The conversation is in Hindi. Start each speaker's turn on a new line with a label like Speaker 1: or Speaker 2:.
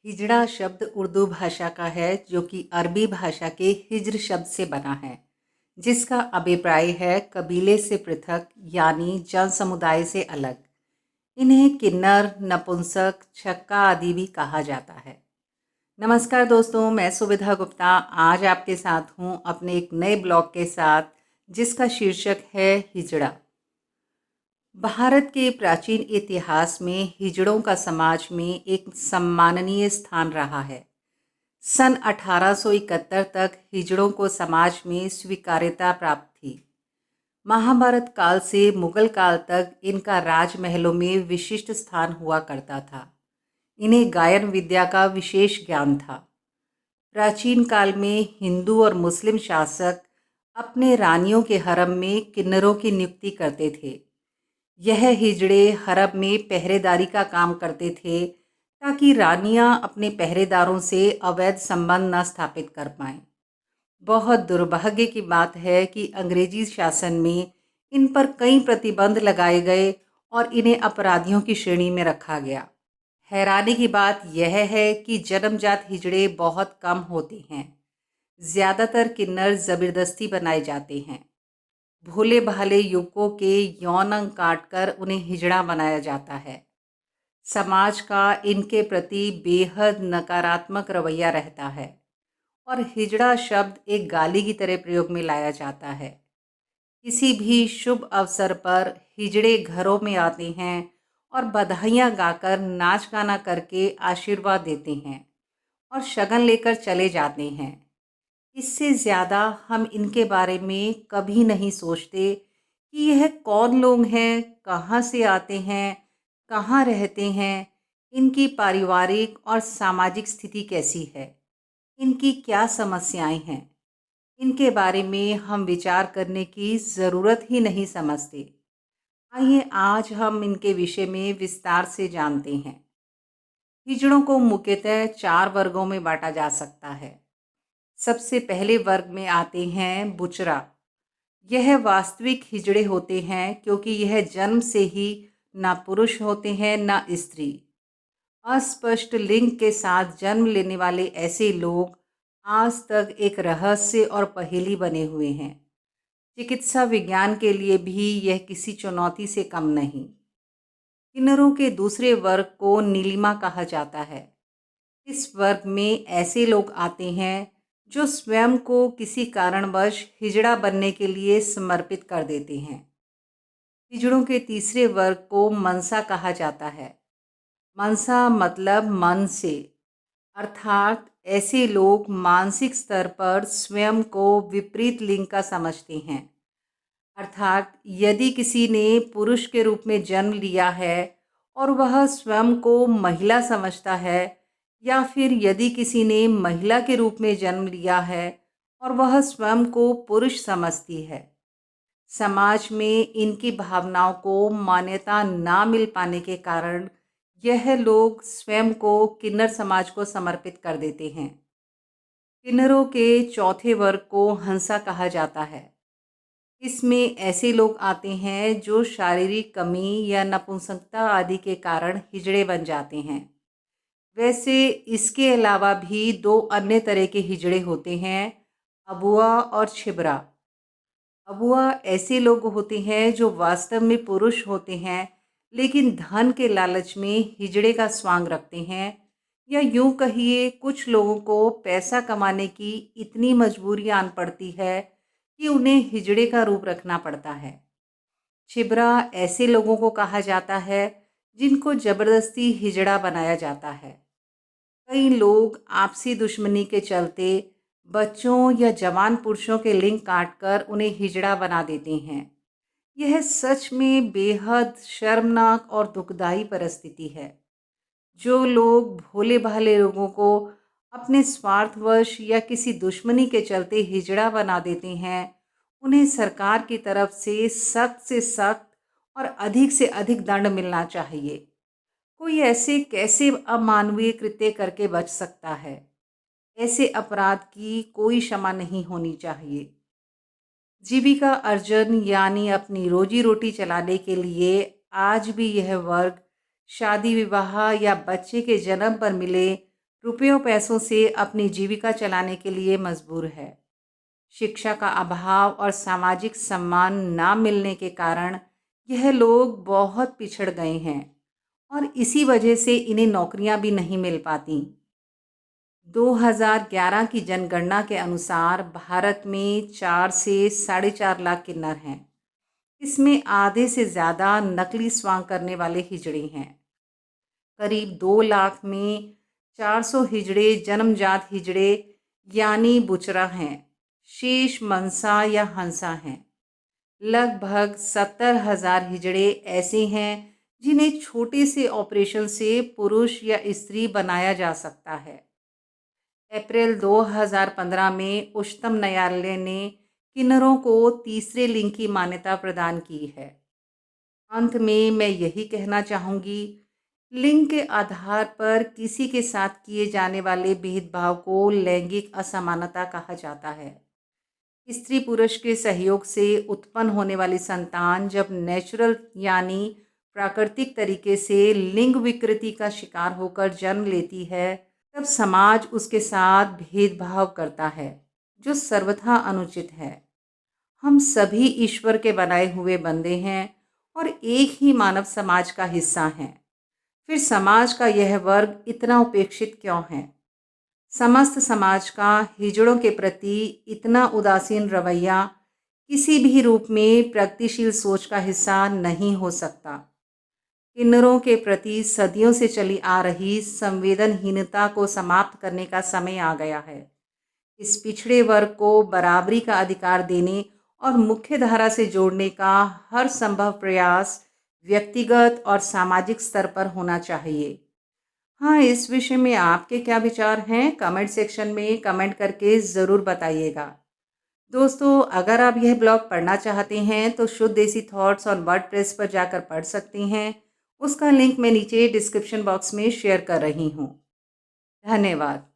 Speaker 1: हिजड़ा शब्द उर्दू भाषा का है जो कि अरबी भाषा के हिज्र शब्द से बना है, जिसका अभिप्राय है कबीले से पृथक यानी जन समुदाय से अलग। इन्हें किन्नर, नपुंसक, छक्का आदि भी कहा जाता है। नमस्कार दोस्तों, मैं सुविधा गुप्ता आज आपके साथ हूँ अपने एक नए ब्लॉग के साथ, जिसका शीर्षक है हिजड़ा। भारत के प्राचीन इतिहास में हिजड़ों का समाज में एक सम्माननीय स्थान रहा है। सन 1871 तक हिजड़ों को समाज में स्वीकार्यता प्राप्त थी। महाभारत काल से मुगल काल तक इनका राजमहलों में विशिष्ट स्थान हुआ करता था। इन्हें गायन विद्या का विशेष ज्ञान था। प्राचीन काल में हिंदू और मुस्लिम शासक अपने रानियों के हरम में किन्नरों की नियुक्ति करते थे। यह हिजड़े हरम में पहरेदारी का काम करते थे ताकि रानियां अपने पहरेदारों से अवैध संबंध न स्थापित कर पाएं। बहुत दुर्भाग्य की बात है कि अंग्रेजी शासन में इन पर कई प्रतिबंध लगाए गए और इन्हें अपराधियों की श्रेणी में रखा गया। हैरानी की बात यह है कि जन्मजात हिजड़े बहुत कम होते हैं। ज़्यादातर किन्नर ज़बरदस्ती बनाए जाते हैं। भोले भाले युवकों के यौन अंग काटकर उन्हें हिजड़ा बनाया जाता है। समाज का इनके प्रति बेहद नकारात्मक रवैया रहता है और हिजड़ा शब्द एक गाली की तरह प्रयोग में लाया जाता है। किसी भी शुभ अवसर पर हिजड़े घरों में आते हैं और बधाइयाँ गाकर नाच गाना करके आशीर्वाद देते हैं और शगन लेकर चले जाते हैं। इससे ज़्यादा हम इनके बारे में कभी नहीं सोचते कि यह कौन लोग हैं, कहाँ से आते हैं, कहाँ रहते हैं, इनकी पारिवारिक और सामाजिक स्थिति कैसी है, इनकी क्या समस्याएं हैं। इनके बारे में हम विचार करने की ज़रूरत ही नहीं समझते। आइए आज हम इनके विषय में विस्तार से जानते हैं। हिजड़ों को मुख्यतः 4 वर्गों में बांटा जा सकता है। सबसे पहले वर्ग में आते हैं बुचरा। यह वास्तविक हिजड़े होते हैं क्योंकि यह जन्म से ही ना पुरुष होते हैं ना स्त्री। अस्पष्ट लिंग के साथ जन्म लेने वाले ऐसे लोग आज तक एक रहस्य और पहेली बने हुए हैं। चिकित्सा विज्ञान के लिए भी यह किसी चुनौती से कम नहीं। किन्नरों के दूसरे वर्ग को नीलिमा कहा जाता है। इस वर्ग में ऐसे लोग आते हैं जो स्वयं को किसी कारणवश हिजड़ा बनने के लिए समर्पित कर देते हैं। हिजड़ों के तीसरे वर्ग को मनसा कहा जाता है। मनसा मतलब मन से, अर्थात ऐसे लोग मानसिक स्तर पर स्वयं को विपरीत लिंग का समझते हैं। अर्थात यदि किसी ने पुरुष के रूप में जन्म लिया है और वह स्वयं को महिला समझता है, या फिर यदि किसी ने महिला के रूप में जन्म लिया है और वह स्वयं को पुरुष समझती है, समाज में इनकी भावनाओं को मान्यता ना मिल पाने के कारण यह लोग स्वयं को किन्नर समाज को समर्पित कर देते हैं। किन्नरों के चौथे वर्ग को हंसा कहा जाता है। इसमें ऐसे लोग आते हैं जो शारीरिक कमी या नपुंसकता आदि के कारण हिजड़े बन जाते हैं। वैसे इसके अलावा भी 2 अन्य तरह के हिजड़े होते हैं, अबुआ और छिबरा। अबुआ ऐसे लोग होते हैं जो वास्तव में पुरुष होते हैं लेकिन धन के लालच में हिजड़े का स्वांग रखते हैं, या यूं कहिए कुछ लोगों को पैसा कमाने की इतनी मजबूरी आन पड़ती है कि उन्हें हिजड़े का रूप रखना पड़ता है। छिबरा ऐसे लोगों को कहा जाता है जिनको जबरदस्ती हिजड़ा बनाया जाता है। कई लोग आपसी दुश्मनी के चलते बच्चों या जवान पुरुषों के लिंग काटकर उन्हें हिजड़ा बना देते हैं। यह सच में बेहद शर्मनाक और दुखदाई परिस्थिति है। जो लोग भोले भाले लोगों को अपने स्वार्थवश या किसी दुश्मनी के चलते हिजड़ा बना देते हैं, उन्हें सरकार की तरफ से सख्त और अधिक से अधिक दंड मिलना चाहिए। कोई ऐसे कैसे अमानवीय कृत्य करके बच सकता है? ऐसे अपराध की कोई क्षमा नहीं होनी चाहिए। जीविका अर्जन यानी अपनी रोजी रोटी चलाने के लिए आज भी यह वर्ग शादी विवाह या बच्चे के जन्म पर मिले रुपयों पैसों से अपनी जीविका चलाने के लिए मजबूर है। शिक्षा का अभाव और सामाजिक सम्मान ना मिलने के कारण यह लोग बहुत पिछड़ गए हैं और इसी वजह से इन्हें नौकरियां भी नहीं मिल पाती। 2011 की जनगणना के अनुसार भारत में 4 से 4.5 लाख किन्नर हैं। इसमें आधे से ज़्यादा नकली स्वांग करने वाले हिजड़े हैं। करीब 2 लाख में 400 हिजड़े जन्मजात हिजड़े यानी बुचरा हैं। शेष मनसा या हंसा हैं। लगभग 70,000 हिजड़े ऐसे हैं जिन्हें छोटे से ऑपरेशन से पुरुष या स्त्री बनाया जा सकता है। अप्रैल 2015 में उच्चतम न्यायालय ने किन्नरों को तीसरे लिंग की मान्यता प्रदान की है। अंत में मैं यही कहना चाहूँगी, लिंग के आधार पर किसी के साथ किए जाने वाले भेदभाव को लैंगिक असमानता कहा जाता है। स्त्री पुरुष के सहयोग से उत्पन्न होने वाली संतान जब नेचुरल यानी प्राकृतिक तरीके से लिंग विकृति का शिकार होकर जन्म लेती है, तब समाज उसके साथ भेदभाव करता है, जो सर्वथा अनुचित है। हम सभी ईश्वर के बनाए हुए बंदे हैं और एक ही मानव समाज का हिस्सा हैं। फिर समाज का यह वर्ग इतना उपेक्षित क्यों है? समस्त समाज का हिजड़ों के प्रति इतना उदासीन रवैया किसी भी रूप में प्रगतिशील सोच का हिस्सा नहीं हो सकता। किन्नरों के प्रति सदियों से चली आ रही संवेदनहीनता को समाप्त करने का समय आ गया है। इस पिछड़े वर्ग को बराबरी का अधिकार देने और मुख्य धारा से जोड़ने का हर संभव प्रयास व्यक्तिगत और सामाजिक स्तर पर होना चाहिए। हाँ, इस विषय में आपके क्या विचार हैं? कमेंट सेक्शन में कमेंट करके ज़रूर बताइएगा। दोस्तों, अगर आप यह ब्लॉग पढ़ना चाहते हैं तो शुद्ध देसी थॉट्स ऑन वर्डप्रेस पर जाकर पढ़ सकते हैं। उसका लिंक मैं नीचे डिस्क्रिप्शन बॉक्स में शेयर कर रही हूँ। धन्यवाद।